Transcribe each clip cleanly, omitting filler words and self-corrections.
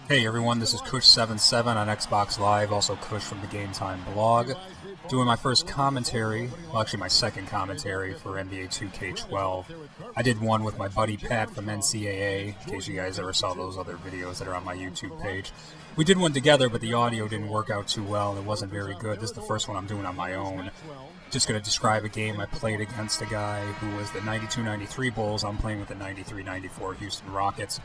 Hey everyone, this is Kush77 on Xbox Live, also Kush from the Game Time blog, doing my first commentary, well actually my second commentary for NBA 2K12. I did one with my buddy Pat from NCAA, in case you guys ever saw those other videos that are on my YouTube page. We did one together, but the audio didn't work out too well, and it wasn't very good. This is the first one I'm doing on my own. Just going to describe a game I played against a guy who was the 92-93 Bulls. I'm playing with the 93-94 Houston Rockets.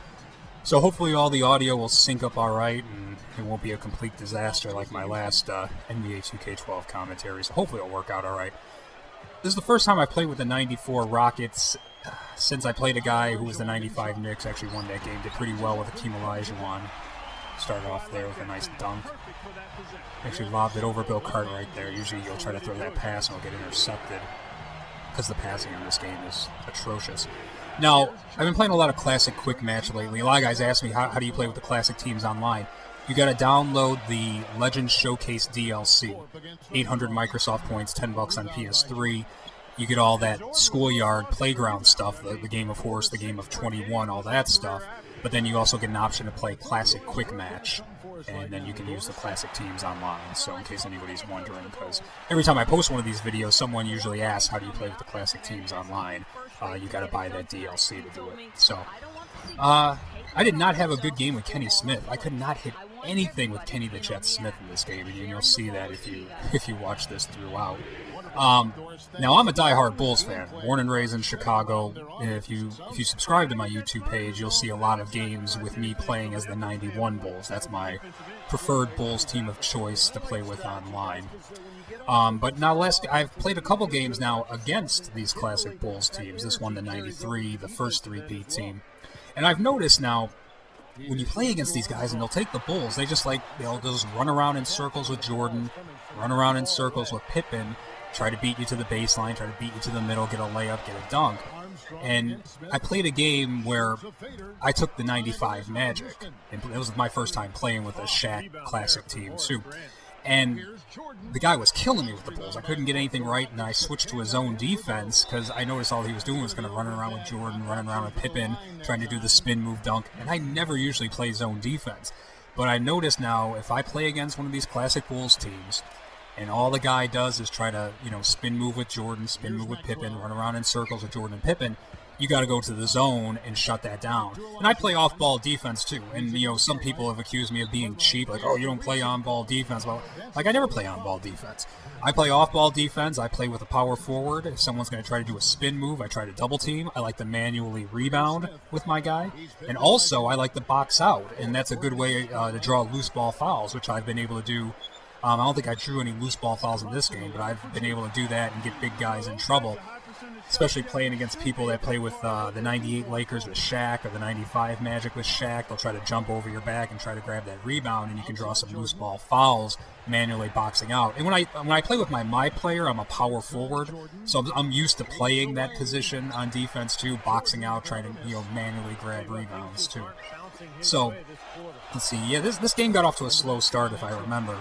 So hopefully all the audio will sync up alright, and it won't be a complete disaster like my last NBA 2K12 commentary, so hopefully it'll work out alright. This is the first time I played with the 94 Rockets since I played a guy who was the 95 Knicks, actually won that game, did pretty well with Hakeem Olajuwon. Started off there with a nice dunk. Actually lobbed it over Bill Cartwright there. Usually you'll try to throw that pass and it'll get intercepted, because the passing on this game is atrocious. Now, I've been playing a lot of classic quick match lately. A lot of guys ask me, how do you play with the classic teams online? You got to download the Legends Showcase DLC. 800 Microsoft points, $10 on PS3. You get all that schoolyard playground stuff, the Game of Horse, the Game of 21, all that stuff. But then you also get an option to play classic quick match. And then you can use the classic teams online, so in case anybody's wondering, because every time I post one of these videos, someone usually asks, how do you play with the classic teams online? You got to buy that DLC to do it. So, I did not have a good game with Kenny Smith. I could not hit anything with Kenny the Jet Smith in this game, and you'll see that if you watch this throughout. Now I'm a diehard Bulls fan, born and raised in Chicago. If you subscribe to my YouTube page, you'll see a lot of games with me playing as the 91 Bulls. That's my preferred Bulls team of choice to play with online. But now I've played a couple games now against these classic Bulls teams. This one, the 93, the first three-peat team. And I've noticed now, when you play against these guys and they'll take the Bulls, they'll just run around in circles with Jordan, run around in circles with Pippen, try to beat you to the baseline, try to beat you to the middle, get a layup, get a dunk. And I played a game where I took the 95 Magic. And it was my first time playing with a Shaq classic team, too. And the guy was killing me with the Bulls. I couldn't get anything right, and I switched to his zone defense because I noticed all he was doing was going to run around with Jordan, running around with Pippen, trying to do the spin move dunk. And I never usually play zone defense. But I notice now, if I play against one of these classic Bulls teams, and all the guy does is try to, spin move with Jordan, spin move with Pippen, run around in circles with Jordan and Pippen, you got to go to the zone and shut that down. And I play off-ball defense too. And, some people have accused me of being cheap, like, oh, you don't play on-ball defense. Well, I never play on-ball defense. I play off-ball defense. I play with a power forward. If someone's going to try to do a spin move, I try to double team. I like to manually rebound with my guy. And also, I like to box out. And that's a good way to draw loose ball fouls, which I've been able to do. I don't think I drew any loose ball fouls in this game, but I've been able to do that and get big guys in trouble, especially playing against people that play with the 98 Lakers with Shaq or the 95 Magic with Shaq. They'll try to jump over your back and try to grab that rebound, and you can draw some loose ball fouls manually boxing out. And when I play with my player, I'm a power forward, so I'm used to playing that position on defense too, boxing out, trying to manually grab rebounds too. So let's see. Yeah, this game got off to a slow start if I remember.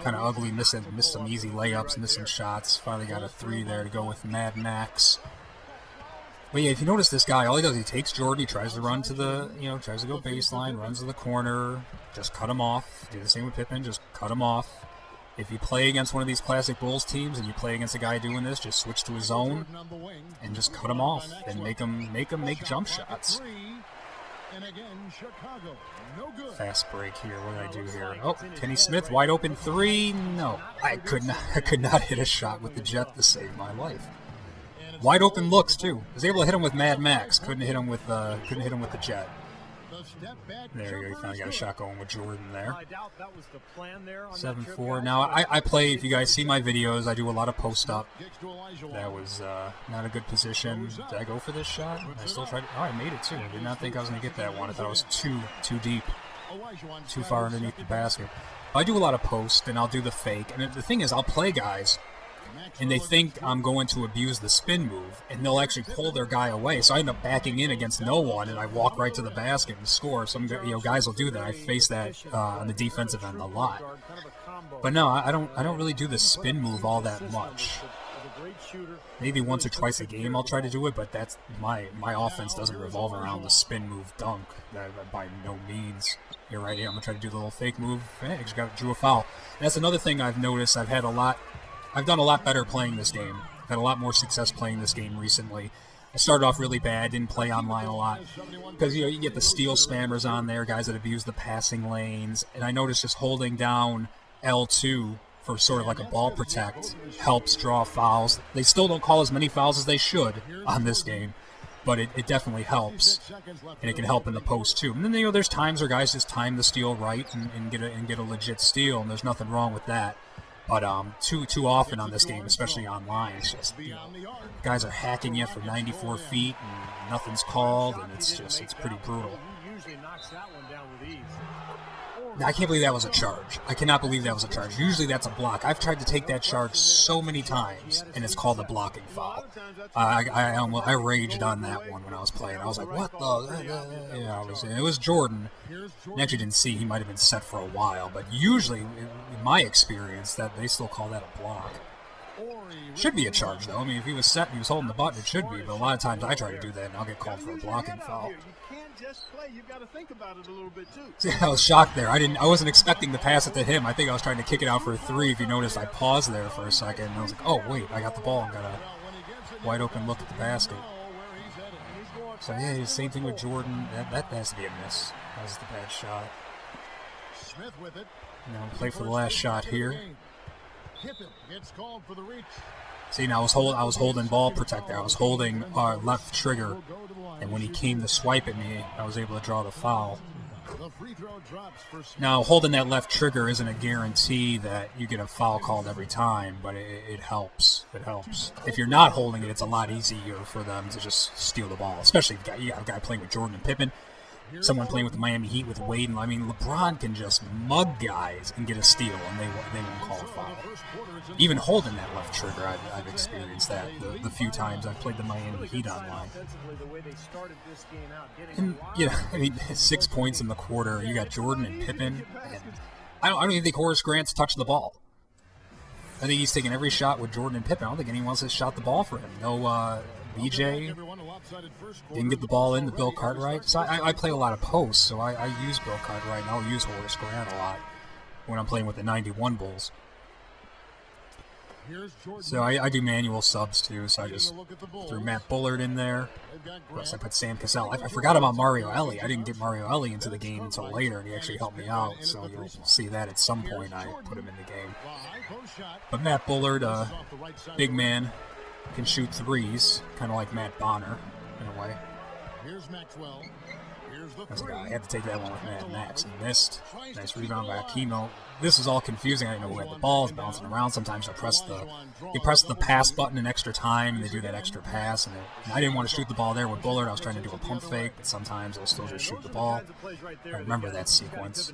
Kind of ugly, missed some easy layups, missed some shots. Finally got a 3 there to go with Mad Max. But yeah, if you notice this guy, all he does, he takes Jordan, he tries to run to the, tries to go baseline, runs to the corner, just cut him off. Do the same with Pippen, just cut him off. If you play against one of these classic Bulls teams and you play against a guy doing this, just switch to his zone and just cut him off and make him make jump shots. Fast break here. What did I do here? Oh, Kenny Smith, wide open 3. No, I could not hit a shot with the Jet to save my life. Wide open looks too. Was able to hit him with Mad Max. Couldn't hit him with the Jet. There you go. He finally got a shot going with Jordan there. 7-4. Now I play. If you guys see my videos, I do a lot of post up. That was not a good position. Did I go for this shot? I still tried. Oh, I made it too. I did not think I was going to get that one. I thought it was too deep, too far underneath the basket. I do a lot of post, and I'll do the fake. And the thing is, I'll play guys, and they think I'm going to abuse the spin move, and they'll actually pull their guy away. So I end up backing in against no one, and I walk right to the basket and score. Some guys will do that. I face that on the defensive end a lot. But no, I don't really do the spin move all that much. Maybe once or twice a game I'll try to do it, but that's my offense doesn't revolve around the spin move dunk. By no means. You're right here. I'm gonna try to do the little fake move. Hey, just drew a foul. And that's another thing I've noticed. I've done a lot better playing this game. I've had a lot more success playing this game recently. I started off really bad, didn't play online a lot because you get the steal spammers on there, guys that abuse the passing lanes, and I noticed just holding down L2 for sort of like a ball protect helps draw fouls. They still don't call as many fouls as they should on this game, but it definitely helps, and it can help in the post too. And then there's times where guys just time the steal right and get a legit steal, and there's nothing wrong with that. But too often on this game, especially online, it's just guys are hacking you for 94 feet and nothing's called, and it's pretty brutal. I can't believe that was a charge. I cannot believe that was a charge. Usually that's a block. I've tried to take that charge so many times, and it's called a blocking foul. I raged on that one when I was playing. I was like, what the? Yeah, it was Jordan. I actually didn't see. He might have been set for a while, but usually, in my experience, that they still call that a block. Should be a charge, though. I mean, if he was set and he was holding the button, it should be. But a lot of times I try to do that, and I'll get called for a blocking foul. Just play. You've got to think about it a little bit too. See, I was shocked there. I wasn't expecting to pass it to him. I think I was trying to kick it out for a three. If you noticed, I paused there for a second, and I was like, oh wait, I got the ball and got a wide open look at the basket. So yeah, same thing with Jordan. That has to be a miss. That was the bad shot. Now play for the last shot here. See, now I was holding ball protector. I was holding left trigger, and when he came to swipe at me, I was able to draw the foul. Now, holding that left trigger isn't a guarantee that you get a foul called every time, but it helps. It helps. If you're not holding it, it's a lot easier for them to just steal the ball, especially if you got a guy playing with Jordan and Pippen. Someone playing with the Miami Heat with Wade, and I mean, LeBron can just mug guys and get a steal, and they won't call a foul. Even holding that left trigger, I've experienced that the few times I've played the Miami Heat online. And, I mean, 6 points in the quarter. You got Jordan and Pippen. And I don't even think Horace Grant's touched the ball. I think he's taken every shot with Jordan and Pippen. I don't think anyone else has shot the ball for him. No BJ didn't get the ball in to Bill Cartwright. So I play a lot of posts, so I use Bill Cartwright, and I'll use Horace Grant a lot when I'm playing with the 91 Bulls. So I do manual subs too, so I just threw Matt Bullard in there. Of course, I put Sam Cassell. I forgot about Mario Ellie. I didn't get Mario Ellie into the game until later, and he actually helped me out, so you'll see that at some point I put him in the game. But Matt Bullard, big man, can shoot threes, kind of like Matt Bonner in a way. I had to take that one with Matt Max and missed. Nice rebound by Akimo. This is all confusing. I didn't know who had the ball. It's bouncing around. Sometimes you press the pass button an extra time, and they do that extra pass. And I didn't want to shoot the ball there with Bullard. I was trying to do a pump fake, but sometimes I'll still just shoot the ball. I remember that sequence.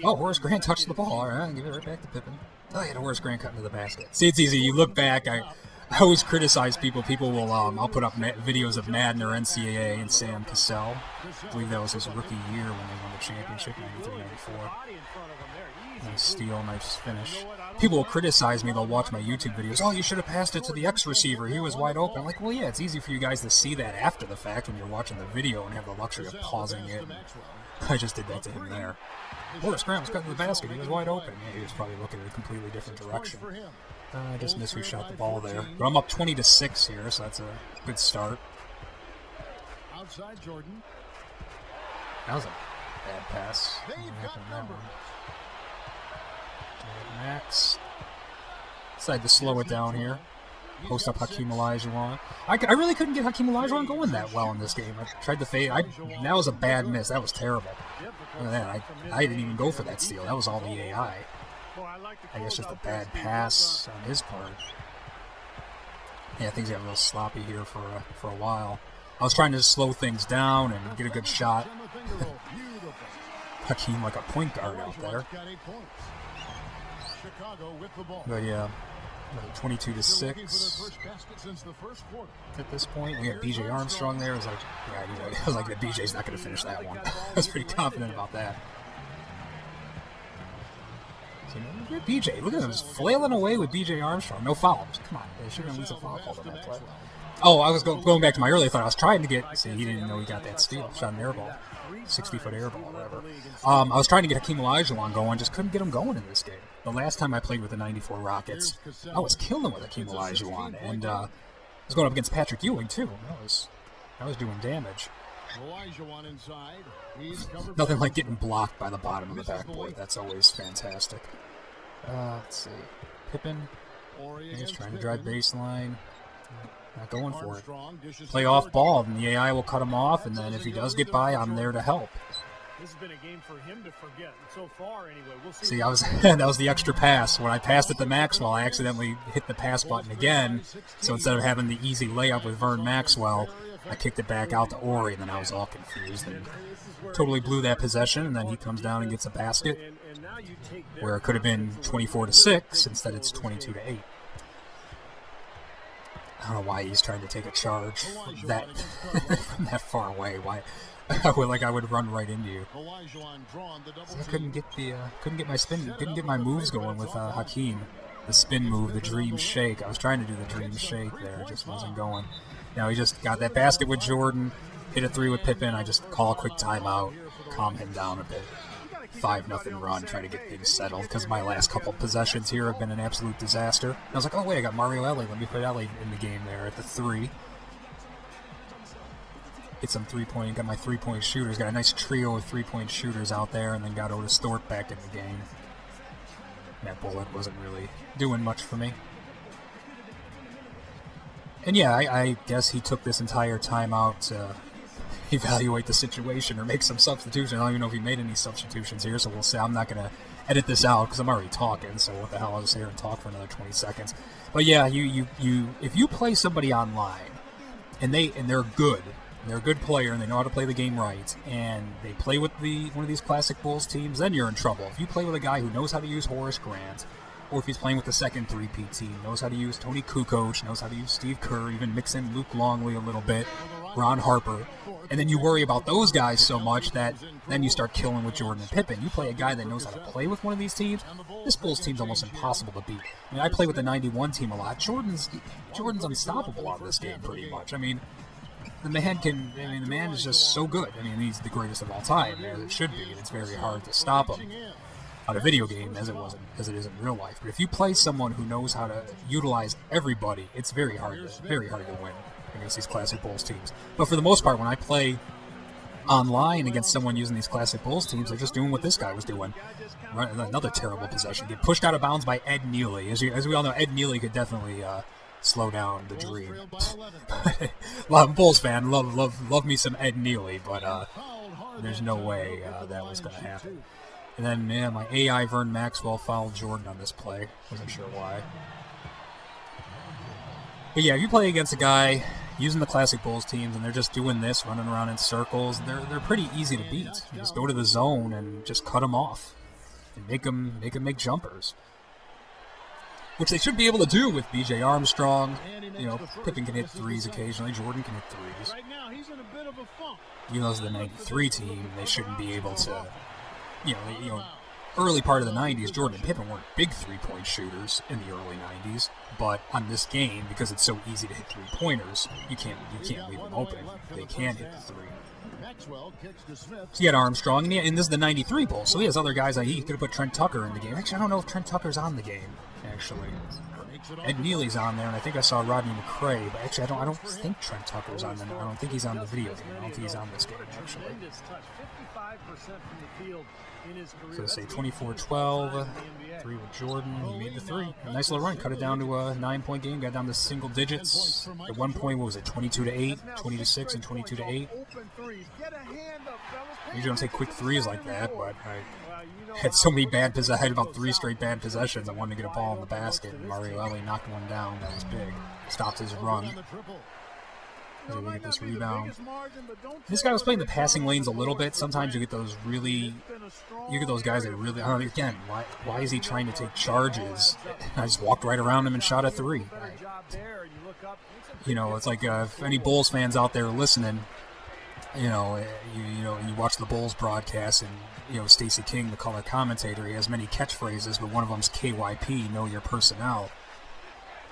Oh, Horace Grant touched the ball. All right, give it right back to Pippen. Oh, yeah, Horace Grant cut into the basket. See, it's easy. You look back. I always criticize people. People will, I'll put up videos of Madden or NCAA and Sam Cassell. I believe that was his rookie year when they won the championship, 93-94. Nice steal, nice finish. People will criticize me. They'll watch my YouTube videos. Oh, you should have passed it to the X receiver. He was wide open. I'm like, well, yeah, it's easy for you guys to see that after the fact when you're watching the video and have the luxury of pausing it. I just did that to him there. Horace Grant was cutting the basket. He was wide open. Yeah, he was probably looking in a completely different direction. I just missed who shot the ball there. But I'm up 20-6 here, so that's a good start. Outside Jordan. That was a bad pass. Max. Decided to slow it down here. Post up Hakeem Olajuwon. I really couldn't get Hakeem Olajuwon going that well in this game. I tried to fade. That was a bad miss. That was terrible. Look at that. I didn't even go for that steal. That was all the AI. I guess just a bad pass on his part. Yeah, things got real sloppy here for a while. I was trying to slow things down and get a good shot. Hakeem like a point guard out there. But yeah, 22-6 at this point. We got BJ Armstrong there. I was like, yeah, I was like, BJ's not going to finish that one. I was pretty confident about that. BJ, look at him, just flailing away with BJ Armstrong. No foul. Come on, there should have been at least a foul called on that play. Oh, I was going back to my earlier thought. I was trying to get. See, he didn't know he got that steal. Shot an air ball, 60-foot air ball, whatever. I was trying to get Hakeem Olajuwon going, just couldn't get him going in this game. The last time I played with the '94 Rockets, I was killing with Hakeem Olajuwon, and I was going up against Patrick Ewing too. I was doing damage. Nothing like getting blocked by the bottom of the backboard. That's always fantastic. Let's see. Pippen. He's trying to drive baseline. Not going for it. Play off ball, and the AI will cut him off, and then if he does get by, I'm there to help. This has been a game for him to forget. And so far, anyway, we'll see. See, that was the extra pass. When I passed it to Maxwell, I accidentally hit the pass button again. So instead of having the easy layup with Vern Maxwell, I kicked it back out to Ori, and then I was all confused and totally blew that possession. And then he comes down and gets a basket, where it could have been 24-6. Instead, it's 22-8. I don't know why he's trying to take a charge from that far away. Why? I would run right into you. So I couldn't get my spin, couldn't get my moves going with Hakeem. The spin move, the dream shake. I was trying to do the dream shake there, it just wasn't going. Now he just got that basket with Jordan, hit a three with Pippen. I just call a quick timeout, calm him down a bit. 5-0 run, try to get things settled because my last couple possessions here have been an absolute disaster. And I was like, oh wait, I got Mario Ellie. Let me put Ellie in the game there at the 3. Hit some 3-point, got my 3-point shooters, got a nice trio of 3-point shooters out there, and then got Otis Thorpe back in the game. That bullet wasn't really doing much for me. And yeah, I guess he took this entire timeout to evaluate the situation or make some substitution. I don't even know if he made any substitutions here, so we'll see. I'm not going to edit this out because I'm already talking, so what the hell, I'll just sit here and talk for another 20 seconds. But yeah, if you play somebody online and they're good, they're a good player and they know how to play the game right, and they play with one of these classic Bulls teams, then you're in trouble. If you play with a guy who knows how to use Horace Grant, or if he's playing with the second 3P team, knows how to use Tony Kukoc, knows how to use Steve Kerr, even mix in Luke Longley a little bit, Ron Harper, and then you worry about those guys so much that then you start killing with Jordan and Pippen. You play a guy that knows how to play with one of these teams, this Bulls team's almost impossible to beat. I mean, I play with the 91 team a lot. Jordan's unstoppable out of this game pretty much. I mean, the man is just so good. I mean, he's the greatest of all time, as it should be, and it's very hard to stop him on a video game as it is in real life. But if you play someone who knows how to utilize everybody, it's very hard to win against these classic Bulls teams. But for the most part, when I play online against someone using these classic Bulls teams, they're just doing what this guy was doing. Another terrible possession. Get pushed out of bounds by Ed Neely. As we all know, Ed Neely could definitely slow down the dream. I'm a Bulls fan. Love me some Ed Neely, but there's no way that was going to happen. And then, yeah, my AI Vern Maxwell fouled Jordan on this play. Wasn't sure why. But yeah, if you play against a guy using the classic Bulls teams and they're just doing this, running around in circles, they're pretty easy to beat. You just go to the zone and just cut them off and make them make jumpers, which they should be able to do with BJ Armstrong. You know, Pippen can hit threes occasionally. Jordan can hit threes. Even though it's the 93 team, they shouldn't be able to. You know, early part of the 90s, Jordan and Pippen weren't big three-point shooters in the early 90s, but on this game, because it's so easy to hit three-pointers, you can't leave them open. They can hit the three. So he had Armstrong, and this is the 93 Bulls, so he has other guys. He could have put Trent Tucker in the game. Actually, I don't know if Trent Tucker's on the game, actually. Ed Neely's on there, and I think I saw Rodney McRae, but actually I don't think Trent Tucker's on there. I don't think he's on the video game. I don't think he's on this game, actually. So say 24-12, 3 with Jordan. He made the 3. A nice little run. Cut it down to a 9-point game. Got down to single digits. At one point, what was it, 22-8, 20-6, and 22-8? Usually don't take quick threes like that, but I had so many bad possessions. I had about 3 straight bad possessions. I wanted to get a ball in the basket, and Mario Ellie knocked one down. That was big. Stopped his run. So we get this rebound. This guy was playing the passing lanes a little bit. Sometimes you get those guys that really, I don't know, again, why is he trying to take charges? I just walked right around him and shot a 3. You know, it's like if any Bulls fans out there listening, you know, you watch the Bulls broadcast, and you know Stacey King, the color commentator, he has many catchphrases, but one of them's KYP, know your personnel.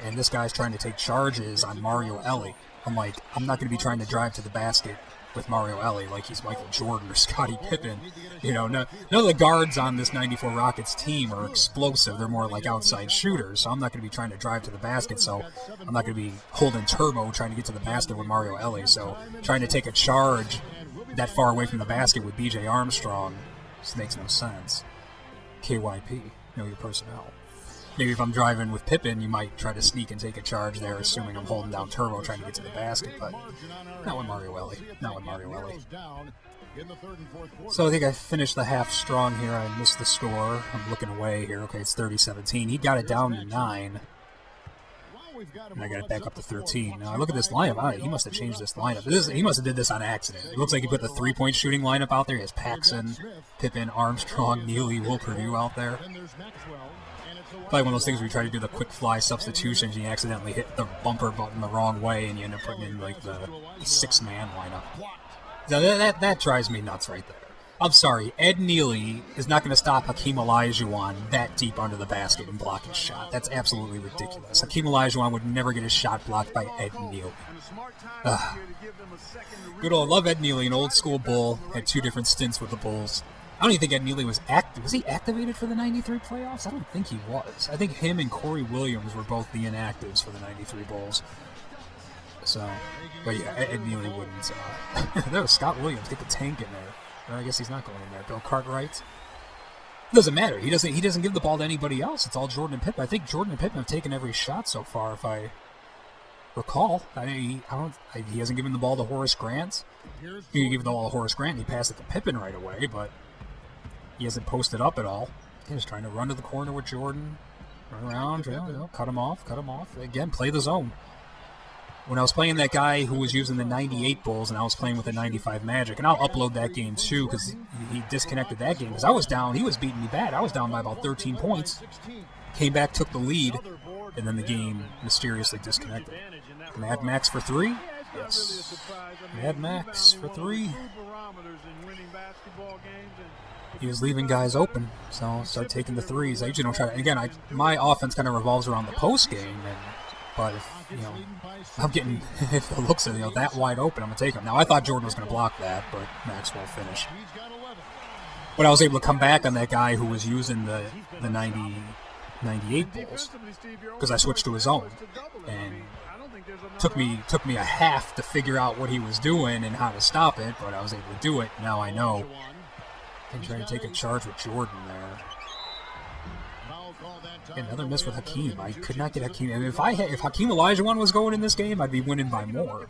And this guy's trying to take charges on Mario Ellie. I'm like, I'm not going to be trying to drive to the basket with Mario Ellie like he's Michael Jordan or Scottie Pippen. You know, none of the guards on this 94 Rockets team are explosive. They're more like outside shooters, so I'm not going to be trying to drive to the basket, so I'm not going to be holding turbo trying to get to the basket with Mario Ellie. So trying to take a charge that far away from the basket with B.J. Armstrong just makes no sense. KYP, know your personnel. Maybe if I'm driving with Pippen, you might try to sneak and take a charge there, assuming I'm holding down turbo trying to get to the basket, but not with Mario Ellie. Not with Mario Ellie. So I think I finished the half strong here. I missed the score. I'm looking away here. Okay, it's 30-17. He got it down to 9. And I got it back up to 13. Now, look at this lineup. He must have changed this lineup. He must have did this on accident. It looks like he put the three-point shooting lineup out there. He has Paxson, Pippen, Armstrong, Neely, Will Purdue out there. Probably one of those things where you try to do the quick fly substitutions and you accidentally hit the bumper button the wrong way and you end up putting in like the 6-man lineup. So that drives me nuts right there. I'm sorry, Ed Neely is not going to stop Hakeem Olajuwon that deep under the basket and block his shot. That's absolutely ridiculous. Hakeem Olajuwon would never get his shot blocked by Ed Neely. Good old, love Ed Neely, an old school Bull, had 2 different stints with the Bulls. I don't even think Ed Neely was active. Was he activated for the 93 playoffs? I don't think he was. I think him and Corey Williams were both the inactives for the 93 Bulls. So, but yeah, Ed Neely wouldn't. There was Scott Williams. Get the tank in there. I guess he's not going in there. Bill Cartwright. It doesn't matter. He doesn't give the ball to anybody else. It's all Jordan and Pippen. I think Jordan and Pippen have taken every shot so far, if I recall. He hasn't given the ball to Horace Grant. He gave the ball to Horace Grant. And he passed it to Pippen right away, but he hasn't posted up at all. He's just trying to run to the corner with Jordan. Run around, cut him off. Again, play the zone. When I was playing that guy who was using the 98 Bulls and I was playing with the 95 Magic, and I'll upload that game too because he disconnected that game because I was down. He was beating me bad. I was down by about 13 points. Came back, took the lead, and then the game mysteriously disconnected. Mad Max for 3? Yes. Mad Max for 3. He was leaving guys open, so I'll start taking the threes. I usually don't try to. Again, my offense kind of revolves around the post game, but if I'm getting if it looks that wide open, I'm gonna take him. Now I thought Jordan was gonna block that, but Maxwell finished. But I was able to come back on that guy who was using the 98 Bulls because I switched to his own, and took me a half to figure out what he was doing and how to stop it, but I was able to do it. Now I know. And trying to take a charge with Jordan there. Another miss with Hakeem. I could not get Hakeem. I mean, if Hakeem Olajuwon was going in this game, I'd be winning by more.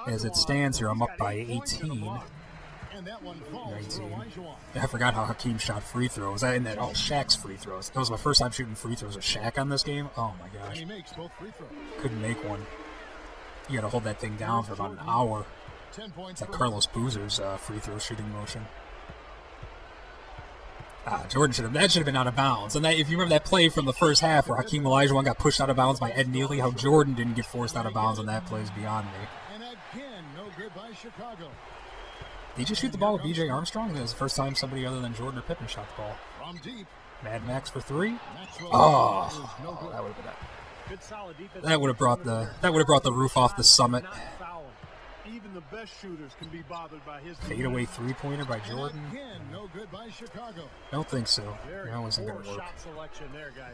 As it stands here, I'm up by 18. 19. I forgot how Hakeem shot free throws. Shaq's free throws. That was my first time shooting free throws with Shaq on this game. Oh my gosh. Couldn't make one. You gotta hold that thing down for about an hour. It's like Carlos Boozer's free throw shooting motion. Jordan should have been out of bounds. And if you remember that play from the first half where Hakeem Olajuwon got pushed out of bounds by Ed Neely, how Jordan didn't get forced out of bounds on that play is beyond me. Did he just shoot the ball with B.J. Armstrong? That was the first time somebody other than Jordan or Pippen shot the ball. Mad Max for 3. Oh, that would have been that would have brought the roof off the summit. Even the best shooters can be bothered by his fadeaway 3-pointer by Jordan. Don't think so. That wasn't going to work.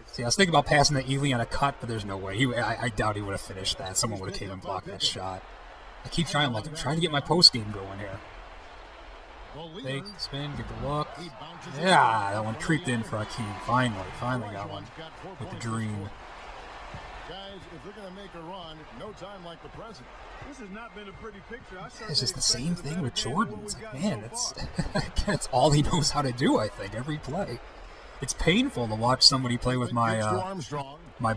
See, I was thinking about passing that Ely on a cut, but there's no way. I doubt he would have finished that. Someone would have came and blocked that shot. I keep trying, I'm trying to get my post game going here. Fake, spin, get the look. Yeah, that one creeped in for Hakeem. Finally got one with the dream. Guys, if they're going to make a run, no time like the present. This has not been a pretty picture. It's just the same thing with Jordan. It's like, man, that's all he knows how to do, I think, every play. It's painful to watch somebody play with my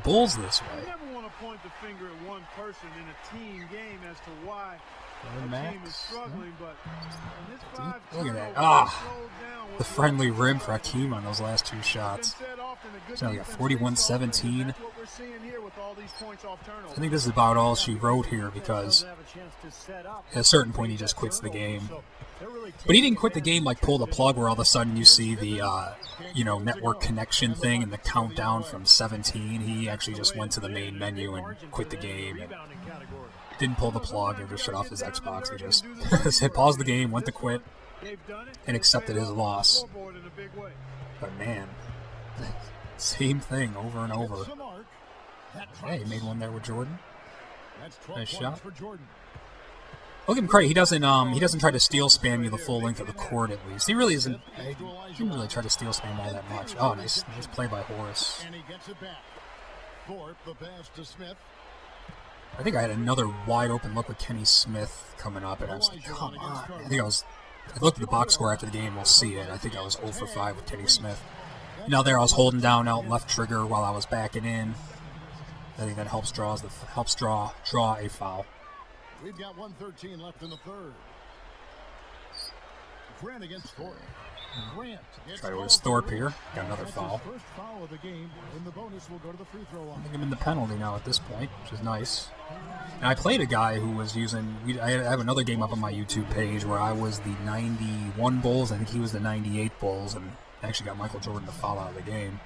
Bulls this way. You never want to point the finger at one person in a team game as to why Max. Struggling, but Look at that. Ah! The friendly rim for Hakeem on those last two shots. So we got 41-17. I think this is about all she wrote here because at a certain point he just quits the game. But he didn't quit the game like pull the plug where all of a sudden you see the network connection thing and the countdown from 17. He actually just went to the main menu and quit the game. And didn't pull the plug or just shut off his Xbox. He just said pause the game, went to quit, and accepted his loss. But man, same thing over and over. Hey, he made one there with Jordan. Nice shot. Look at him crazy. He doesn't try to steal spam you the full length of the court at least. He really isn't. He didn't really try to steal spam all that much. Oh, nice play by Horace. I think I had another wide open look with Kenny Smith coming up, and I was like, come on. I looked at the box score after the game. We'll see it. I think I was 0 for 5 with Kenny Smith. Now there I was holding down out left trigger while I was backing in. I think that helps draw a foul. We've got 1:13 left in the third. Grant against Thorpe. Try to with Thorpe here. Got another foul. First foul of the game, and the bonus will go to the free throw line. I think I'm in the penalty now at this point, which is nice. And I played a guy who was using. I have another game up on my YouTube page where I was the 91 Bulls. I think he was the 98 Bulls, and actually got Michael Jordan to foul out of the game.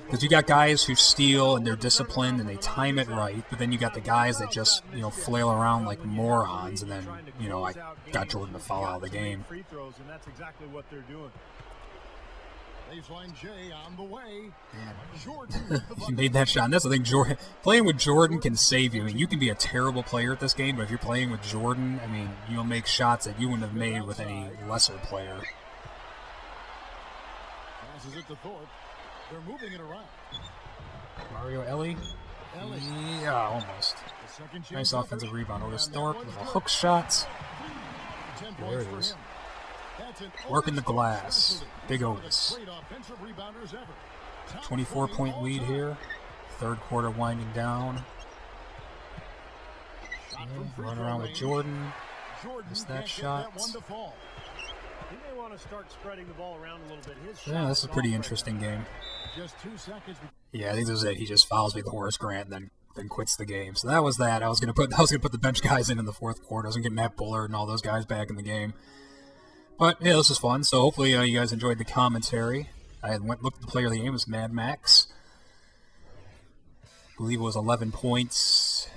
Because you got guys who steal and they're disciplined and they time it right, but then you got the guys that just flail around like morons, and then I got Jordan to foul out of the game. He made that shot. And that's the thing, Jordan. Playing with Jordan can save you. I mean, you can be a terrible player at this game, but if you're playing with Jordan, I mean, you'll make shots that you wouldn't have made with any lesser player. Passes it to Thorpe. They're moving it around. Mario Ellie? Yeah, almost. Nice offensive rebound. Otis Thorpe with a hook shot. There it is. Working the glass. Big Otis. 24-point lead here. Third quarter winding down. Run around with Jordan. Missed that shot. He may want to start spreading the ball around a little bit. Yeah, this is a pretty interesting game. Yeah, I think this is it. He just fouls me with Horace Grant and then quits the game. So that was that. I was gonna put the bench guys in the fourth quarter. I was gonna get Matt Bullard and all those guys back in the game. But yeah, this was fun. So hopefully you guys enjoyed the commentary. I looked at the player of the game. It was Mad Max. I believe it was 11 points,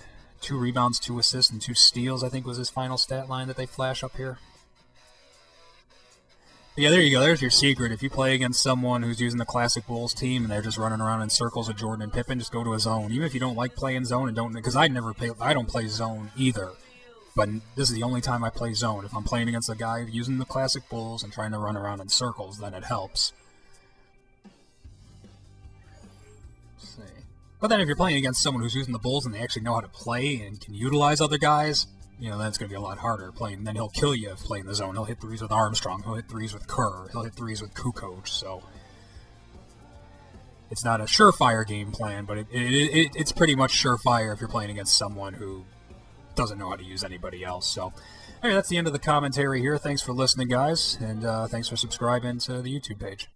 2 rebounds, 2 assists, and 2 steals. I think was his final stat line that they flash up here. Yeah, there you go. There's your secret. If you play against someone who's using the classic Bulls team and they're just running around in circles with Jordan and Pippen, just go to a zone. Even if you don't like playing zone and because I don't play zone either. But this is the only time I play zone. If I'm playing against a guy using the classic Bulls and trying to run around in circles, then it helps. Let's see. But then if you're playing against someone who's using the Bulls and they actually know how to play and can utilize other guys, then it's going to be a lot harder playing. Then he'll kill you if playing the zone. He'll hit threes with Armstrong. He'll hit threes with Kerr. He'll hit threes with Kukoc. So it's not a surefire game plan, but it's pretty much surefire if you're playing against someone who doesn't know how to use anybody else. So anyway, that's the end of the commentary here. Thanks for listening, guys, and thanks for subscribing to the YouTube page.